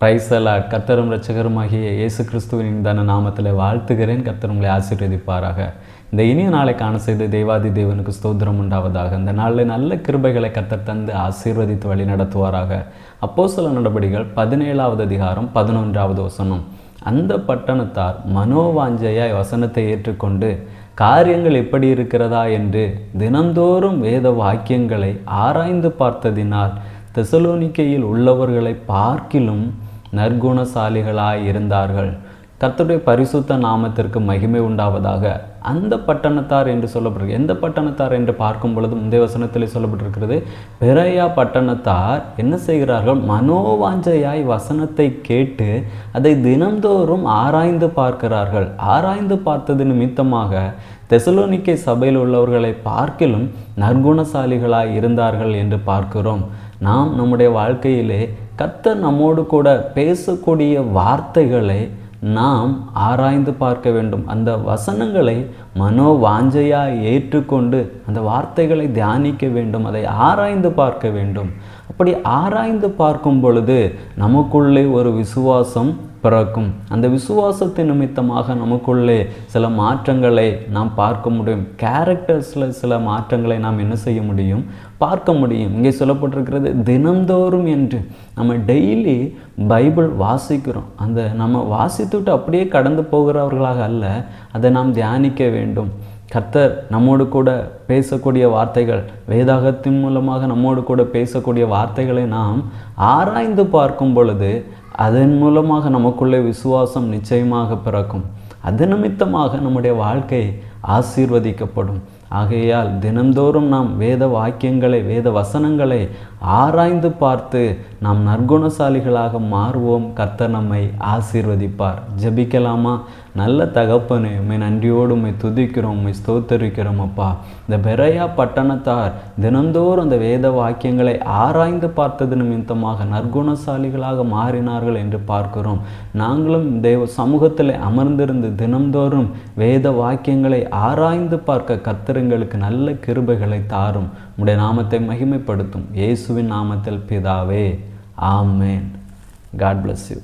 Praise the Lord. கர்த்தரும் இரட்சகருமாகிய இயேசு கிறிஸ்துவின் இனிதான நாமத்தில் வாழ்த்துகிறேன். கர்த்தர் உங்களை ஆசீர்வதிப்பாராக. இந்த இனிய நாளை காண செய்த தேவாதி தேவனுக்கு ஸ்தோத்திரம் உண்டாவதாக. இந்த நாளில் நல்ல கிருபைகளை கர்த்தர் தந்து ஆசீர்வதித்து வழி நடத்துவாராக. அப்போஸ்தலர் நடபடிகள் 17வது அதிகாரம் 11வது வசனம். அந்த பட்டணத்தார் மனோவாஞ்சையாய் வசனத்தை ஏற்றுக்கொண்டு காரியங்கள் எப்படி இருக்கிறதா என்று தினந்தோறும் வேத வாக்கியங்களை ஆராய்ந்து பார்த்ததினால் தெசலோனிக்கேயில் உள்ளவர்களை பார்க்கிலும் நற்குணசாலிகளாய் இருந்தார்கள். கர்த்தருடைய பரிசுத்த நாமத்திற்கு மகிமை உண்டாவதாக. அந்த பட்டணத்தார் என்று சொல்லப்படுகிறது. எந்த பட்டணத்தார் என்று பார்க்கும் பொழுது முந்தைய வசனத்திலே சொல்லப்பட்டிருக்கிறது, பெரையா பட்டணத்தார் என்ன செய்கிறார்கள்? மனோவாஞ்சையாய் வசனத்தை கேட்டு அதை தினந்தோறும் ஆராய்ந்து பார்க்கிறார்கள். ஆராய்ந்து பார்த்தது நிமித்தமாக தெசலோனிக்கே சபையில் உள்ளவர்களை பார்க்கிலும் நற்குணசாலிகளாய் இருந்தார்கள் என்று பார்க்கிறோம். நாம் நம்முடைய வாழ்க்கையிலே கர்த்தர் நம்மோடு கூட பேசக்கூடிய வார்த்தைகளை நாம் ஆராய்ந்து பார்க்க வேண்டும். அந்த வசனங்களை மனோவாஞ்சையாய் ஏற்றுக்கொண்டு அந்த வார்த்தைகளை தியானிக்க வேண்டும். அதை ஆராய்ந்து பார்க்க வேண்டும். அப்படி ஆராய்ந்து பார்க்கும் பொழுது நமக்குள்ளே ஒரு விசுவாசம் பிறக்கும். அந்த விசுவாசத்தின் நிமித்தமாக நமக்குள்ளே சில மாற்றங்களை நாம் பார்க்க முடியும். கேரக்டர்ஸில் சில மாற்றங்களை நாம் என்ன செய்ய முடியும்? பார்க்க முடியும். இங்கே சொல்லப்பட்டிருக்கிறது தினந்தோறும் என்று. நம்ம டெய்லி பைபிள் வாசிக்கிறோம். அந்த நம்ம வாசித்துவிட்டு அப்படியே கடந்து போகிறவர்களாக அல்ல, அதை நாம் தியானிக்க வேண்டும். கர்த்தர் நம்மோடு கூட பேசக்கூடிய வார்த்தைகள், வேதாகத்தின் மூலமாக நம்மோடு கூட பேசக்கூடிய வார்த்தைகளை நாம் ஆராய்ந்து பார்க்கும் பொழுது அதன் மூலமாக நமக்குள்ளே விசுவாசம் நிச்சயமாக பிறக்கும். அது நிமித்தமாக நம்முடைய வாழ்க்கை ஆசீர்வதிக்கப்படும். ஆகையால் தினந்தோறும் நாம் வேத வாக்கியங்களை, வேத வசனங்களை ஆராய்ந்து பார்த்து நாம் நற்குணசாலிகளாக மாறுவோம். கர்த்தர் நம்மை ஆசீர்வதிப்பார். ஜெபிக்கலாமா? நல்ல தகப்பனே, உம்மை நன்றியோடு உம்மை துதிக்கிறோம், உம்மை ஸ்தோத்தரிக்கிறோம் அப்பா. இந்த பெரையா பட்டணத்தார் தினந்தோறும் அந்த வேத வாக்கியங்களை ஆராய்ந்து பார்த்தது நிமித்தமாக நற்குணசாலிகளாக மாறினார்கள் என்று பார்க்கிறோம். நாங்களும் தேவ சமூகத்தில் அமர்ந்திருந்து தினந்தோறும் வேத வாக்கியங்களை ஆராய்ந்து பார்க்க கர்த்தருக்கு நல்ல கிருபைகளை தாரும். உம்முடைய நாமத்தை மகிமைப்படுத்தும். இயேசுவின் நாமத்தில் பிதாவே, ஆமென். God bless you.